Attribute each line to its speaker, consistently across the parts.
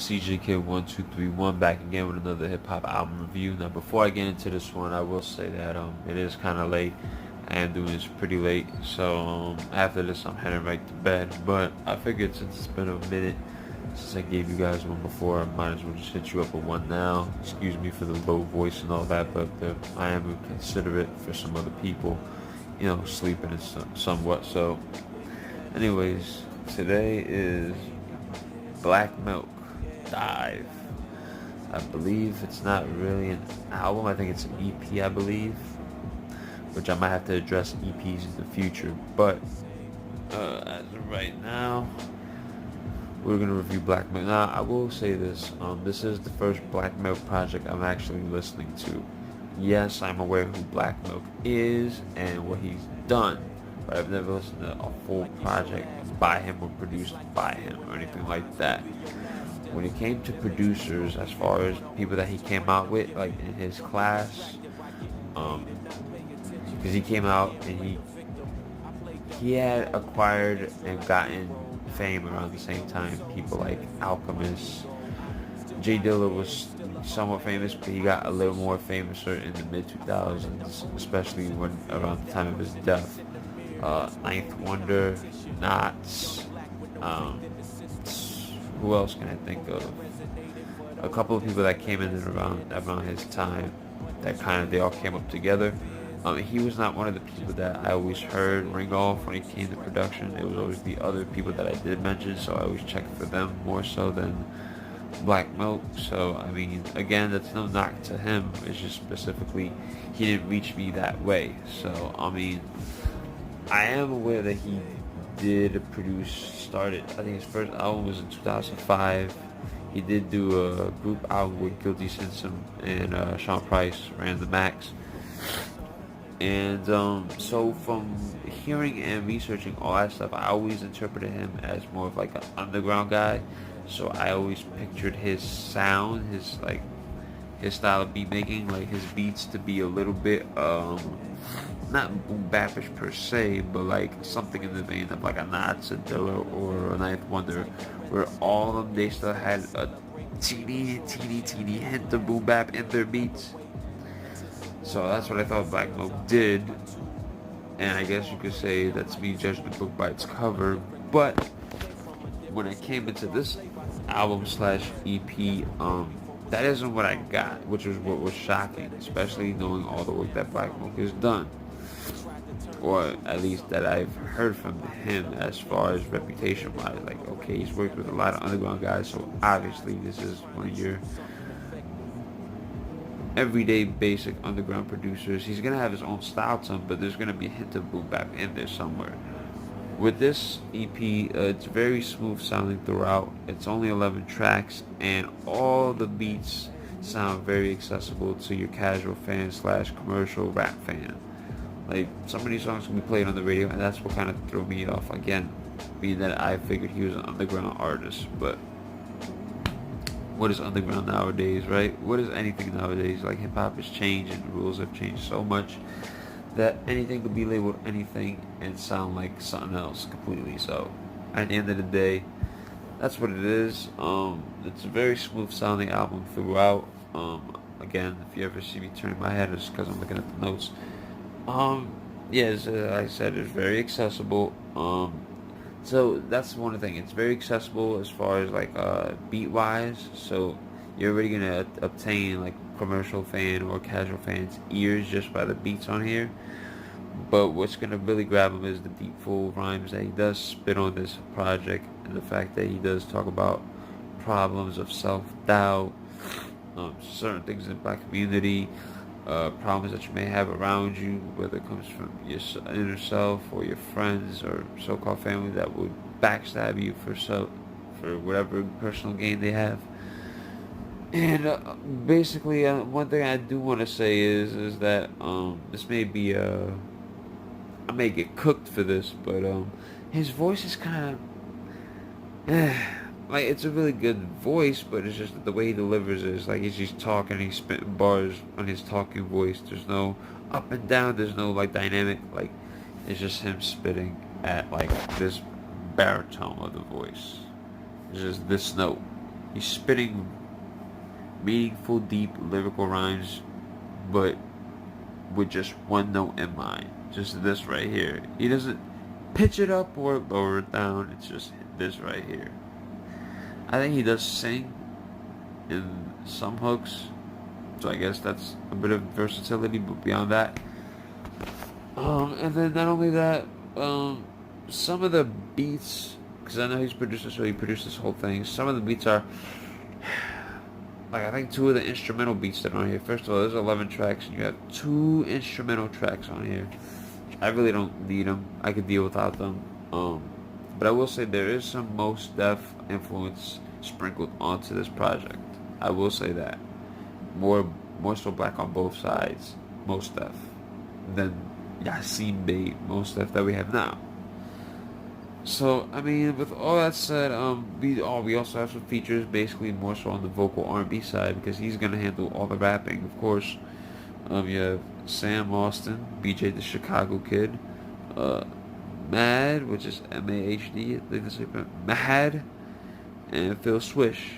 Speaker 1: CJK1231 back again with another hip hop album review. Now, before I get into this one, I will say that it is kind of late. I am doing this pretty late, so after this, I'm heading right to bed. But I figured since it's been a minute since I gave you guys one before, I might as well just hit you up with one now. Excuse me for the low voice and all that, but I am considerate for some other people, sleeping and somewhat. So, anyways, today is Black Milk, DiVE. I believe it's not really an album. I think it's an EP, I believe, which I might have to address EPs in the future. But as of right now, we're gonna review Black Milk. Now, I will say this: this is the first Black Milk project I'm actually listening to. Yes, I'm aware who Black Milk is and what he's done, but I've never listened to a full project by him or produced by him or anything like that. When it came to producers, as far as people that he came out with, like in his class, because he came out and he had acquired and gotten fame around the same time. People like Alchemist, J Dilla was somewhat famous, but he got a little more famous in the mid 2000s, especially when around the time of his death. Ninth Wonder, Knots, who else can I think of? A couple of people that came in and around his time that they all came up together. He was not one of the people that I always heard ring off when it came to production. It was always the other people that I did mention, so I always checked for them more so than Black Milk. So, I mean, again, that's no knock to him. It's just specifically he didn't reach me that way. So, I mean, I am aware that he started, I think his first album was in 2005. He did do a group album with Guilty Simpson and Sean Price, ran the Max. And so from hearing and researching all that stuff, I always interpreted him as more of like an underground guy. So I always pictured his sound, his style of beat making, like his beats to be a little bit not boom bapish per se, but like something in the vein of like a Knots, a Dilla, or a Ninth Wonder, where all of them, they still had a teeny hint of boom bap in their beats. So that's what I thought Black Milk did, and I guess you could say that's me judging the book by its cover. But when it came into this album / EP, that isn't what I got, which was what was shocking, especially knowing all the work that Black Milk has done, or at least that I've heard from him as far as reputation wise. Like, okay, he's worked with a lot of underground guys, so obviously this is one of your everyday basic underground producers. He's gonna have his own style to him, but there's gonna be a hint of boom bap in there somewhere. With this EP, it's very smooth sounding throughout. It's only 11 tracks, and all the beats sound very accessible to your casual fan / commercial rap fan. Like, some of these songs can be played on the radio, and that's what kind of threw me off again, being that I figured he was an underground artist. But what is underground nowadays, right? What is anything nowadays? Like, hip-hop has changed and the rules have changed so much that anything could be labeled anything and sound like something else completely. So at the end of the day, that's what it is. It's a very smooth sounding album throughout. Again, if you ever see me turning my head, it's because I'm looking at the notes. Yes, like I said, it's very accessible. So that's one thing. It's very accessible as far as like beat wise. So you're already gonna obtain like commercial fan or casual fans' ears just by the beats on here. But what's gonna really grab them is the deep, full rhymes that he does spit on this project, and the fact that he does talk about problems of self-doubt, certain things in the black community, problems that you may have around you, whether it comes from your inner self or your friends or so-called family that would backstab you for whatever personal gain they have. And basically, one thing I do want to say is that this may be I may get cooked for this, but his voice is kind of like, it's a really good voice, but it's just that the way he delivers it is like he's just talking, he's spitting bars on his talking voice. There's no up and down, there's no like dynamic, like it's just him spitting at like this baritone of the voice. It's just this note. He's spitting meaningful, deep lyrical rhymes, but with just one note in mind. Just this right here. He doesn't pitch it up or lower it down. It's just this right here. I think he does sing in some hooks, so I guess that's a bit of versatility. But beyond that, and then not only that, some of the beats, because I know he's producer, so he produced this whole thing. Some of the beats are like, I think two of the instrumental beats that are on here. First of all, there's 11 tracks, and you have two instrumental tracks on here. I really don't need them. I could deal without them. But I will say there is some Mos Def influence sprinkled onto this project. I will say that. More so black on both sides, Mos Def, than Yasin Bey, Mos Def that we have now. So, I mean, with all that said, we also have some features, basically more so on the vocal R&B side, because he's gonna handle all the rapping, of course. You have Sam Austin, BJ the Chicago Kid, Mad, which is M-A-H-D, I think that's like Mad, and Phil Swish.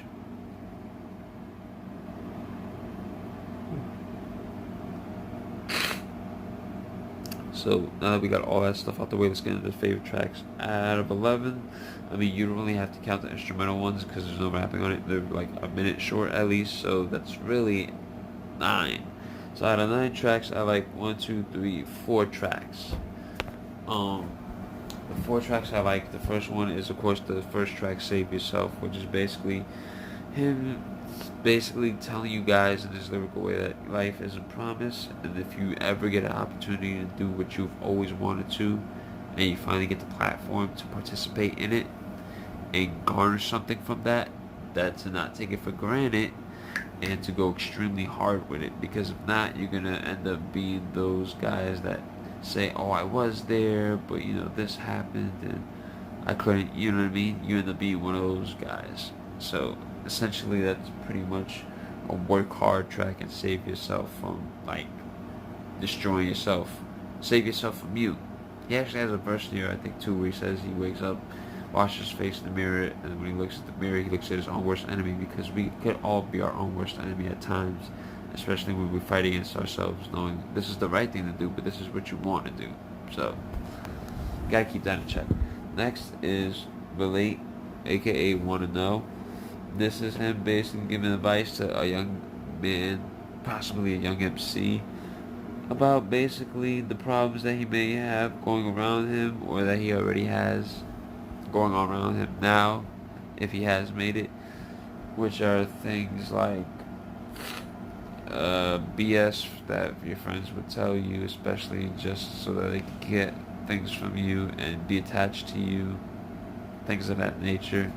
Speaker 1: So now that we got all that stuff out the way, let's get into the favorite tracks. Out of 11, I mean, you don't really have to count the instrumental ones because there's no rapping on it. They're like a minute short at least, so that's really 9. So out of 9 tracks, I like 4 tracks. The 4 tracks I like, the first one is of course the first track, Save Yourself, which is basically him telling you guys in this lyrical way that life is a promise, and if you ever get an opportunity to do what you've always wanted to, and you finally get the platform to participate in it and garner something from that, to not take it for granted and to go extremely hard with it, because if not, you're gonna end up being those guys that say, oh, I was there, but this happened and I couldn't, you know what I mean? You end up being one of those guys. So essentially that's pretty much a work hard track and save yourself from like destroying yourself. Save yourself from you. He actually has a verse here, I think too, where he says he wakes up, washes his face in the mirror, and when he looks at the mirror he looks at his own worst enemy, because we could all be our own worst enemy at times, especially when we fight against ourselves, knowing this is the right thing to do, but this is what you want to do. So gotta keep that in check. Next is Relate, aka Wanna Know. This is him basically giving advice to a young man, possibly a young MC, about basically the problems that he may have going around him, or that he already has going on around him now, if he has made it, which are things like BS that your friends would tell you, especially just so that they can get things from you and be attached to you, things of that nature,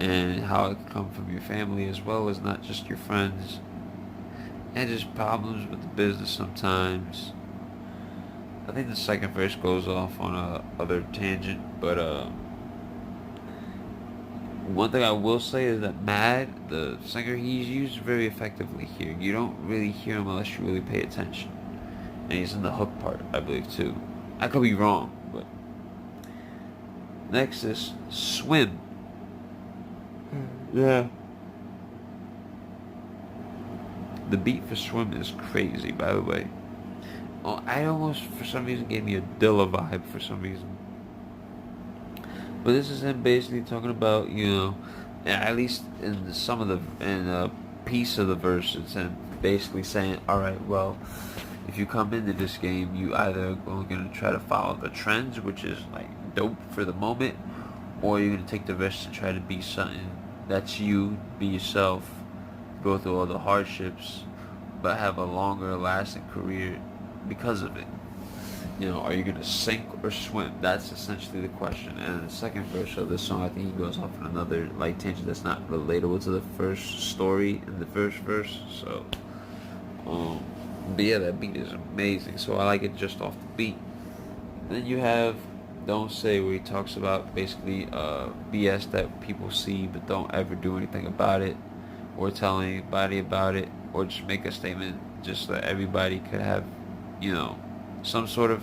Speaker 1: and how it can come from your family as well as not just your friends, and just problems with the business sometimes. I think the second verse goes off on a other tangent, but one thing I will say is that Mad, the singer, he's used very effectively here. You don't really hear him unless you really pay attention, and he's in the hook part, I believe, too. I could be wrong, but next is Swim. Yeah. The beat for Swim is crazy, by the way. Oh, I almost, for some reason, gave me a Dilla vibe for some reason. But this is him basically talking about, at least in a piece of the verses, and basically saying, alright, well, if you come into this game, you either are going to try to follow the trends, which is like dope for the moment, or you're going to take the risk to try to be something that's you, be yourself, go through all the hardships, but have a longer lasting career because of it. Are you going to sink or swim? That's essentially the question. And the second verse of this song, I think he goes off on another like tangent that's not relatable to the first story in the first verse. So, but yeah, that beat is amazing. So I like it just off the beat. Then you have Don't Say, where he talks about basically BS that people see but don't ever do anything about it, or tell anybody about it, or just make a statement just so that everybody could have, some sort of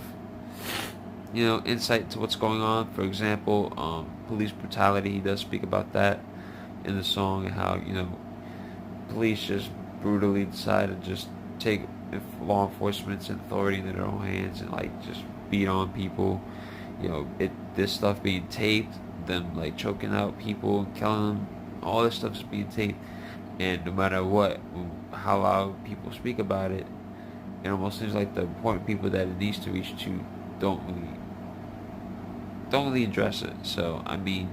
Speaker 1: insight to what's going on. For example, police brutality. He does speak about that in the song, and how police just brutally decide to just take law enforcement's authority into their own hands and like just beat on people. This stuff being taped, them like choking out people, killing them, all this stuff is being taped, and no matter how loud people speak about it, it almost seems like the important people that it needs to reach to don't really don't really address it. So I mean,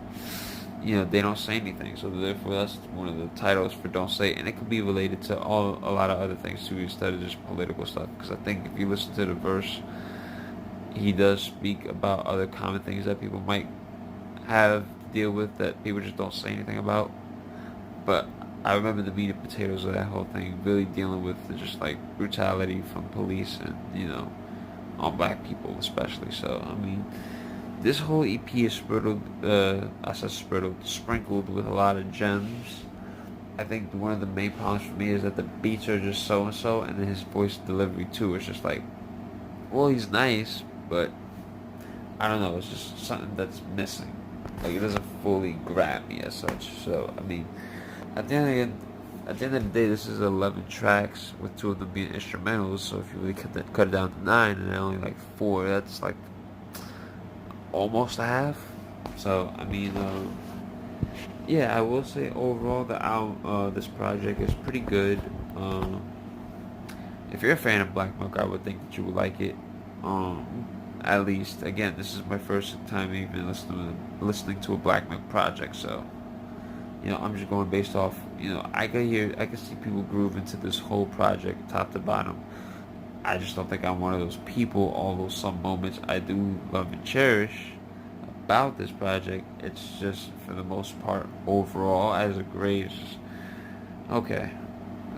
Speaker 1: they don't say anything. So therefore, that's one of the titles for "Don't Say It," and it could be related to a lot of other things too, instead of just political stuff. Because I think if you listen to the verse, he does speak about other common things that people might have to deal with that people just don't say anything about. But I remember the meat and potatoes of that whole thing, really dealing with just like brutality from police and on black people especially. So I mean, this whole EP is sprinkled with a lot of gems. I think one of the main problems for me is that the beats are just so and so, and then his voice delivery too is just like, well, he's nice, but I don't know, it's just something that's missing. Like it doesn't fully grab me as such. So I mean, at the end of the day, this is 11 tracks with 2 of them being instrumentals. So if you really cut it down to 9, and only like 4, that's like almost a half. So I mean, yeah, I will say overall the album, this project is pretty good. If you're a fan of Black Milk, I would think that you would like it. At least, again, this is my first time even listening to a Black Milk project, so I'm just going based off. I can see people groove into this whole project top to bottom. I just don't think I'm one of those people. Although some moments I do love and cherish about this project, it's just for the most part overall as a grade, it's just okay.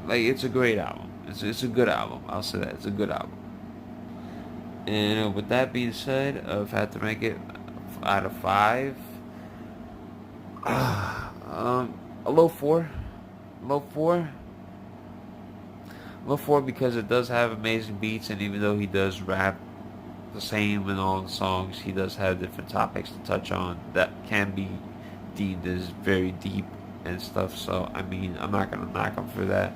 Speaker 1: Like it's a great album. It's a good album. I'll say that it's a good album. And with that being said, if I had to rank it out of 5, a low 4, low 4, low 4, because it does have amazing beats, and even though he does rap the same in all the songs, he does have different topics to touch on that can be deemed as very deep and stuff. So I mean, I'm not gonna knock him for that.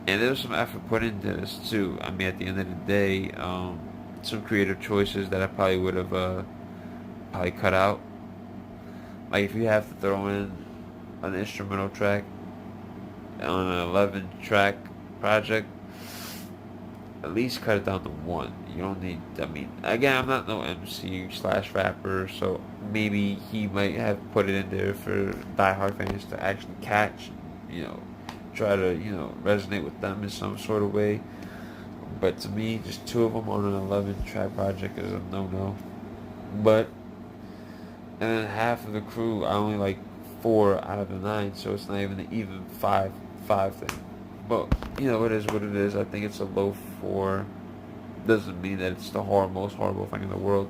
Speaker 1: And there's some effort put into this too. I mean, at the end of the day, some creative choices that I probably would have probably cut out. Like if you have to throw in an instrumental track on an 11-track project, at least cut it down to 1. You don't need. I mean, again, I'm not no MC/rapper, so maybe he might have put it in there for diehard fans to actually catch. Try to resonate with them in some sort of way. But to me, just 2 of them on an 11-track project is a no-no. But and then half of the crew, I only like 4 out of the 9, so it's not even an even 5 thing. But it is what it is. I think it's a low 4. Doesn't mean that it's the most horrible thing in the world.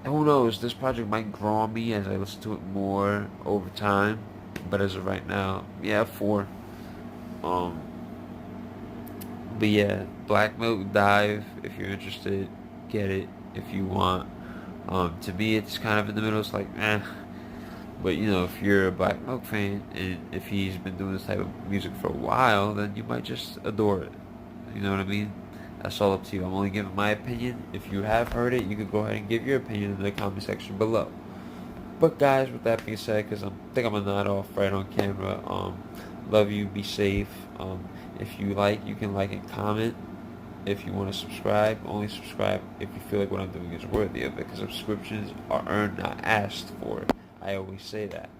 Speaker 1: And who knows? This project might grow on me as I listen to it more over time. But as of right now, yeah, 4. But yeah, Black Milk, DiVE. If you're interested, get it if you want. To me, it's kind of in the middle. It's like, eh. But if you're a Black Milk fan, and if he's been doing this type of music for a while, then you might just adore it. You know what I mean? That's all up to you. I'm only giving my opinion. If you have heard it, you could go ahead and give your opinion in the comment section below. But guys, with that being said, because I think I'm gonna nod off right on camera. Love you. Be safe. If you like, you can like and comment. If you want to subscribe, only subscribe if you feel like what I'm doing is worthy of it, because subscriptions are earned, not asked for. I always say that.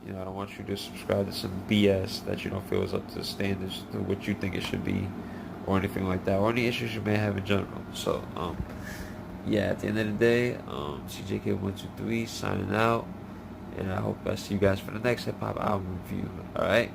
Speaker 1: I don't want you to subscribe to some BS that you don't feel is up to the standards to what you think it should be, or anything like that, or any issues you may have in general. So, yeah, at the end of the day, CJK123 signing out, and I hope I see you guys for the next hip hop album review. Alright?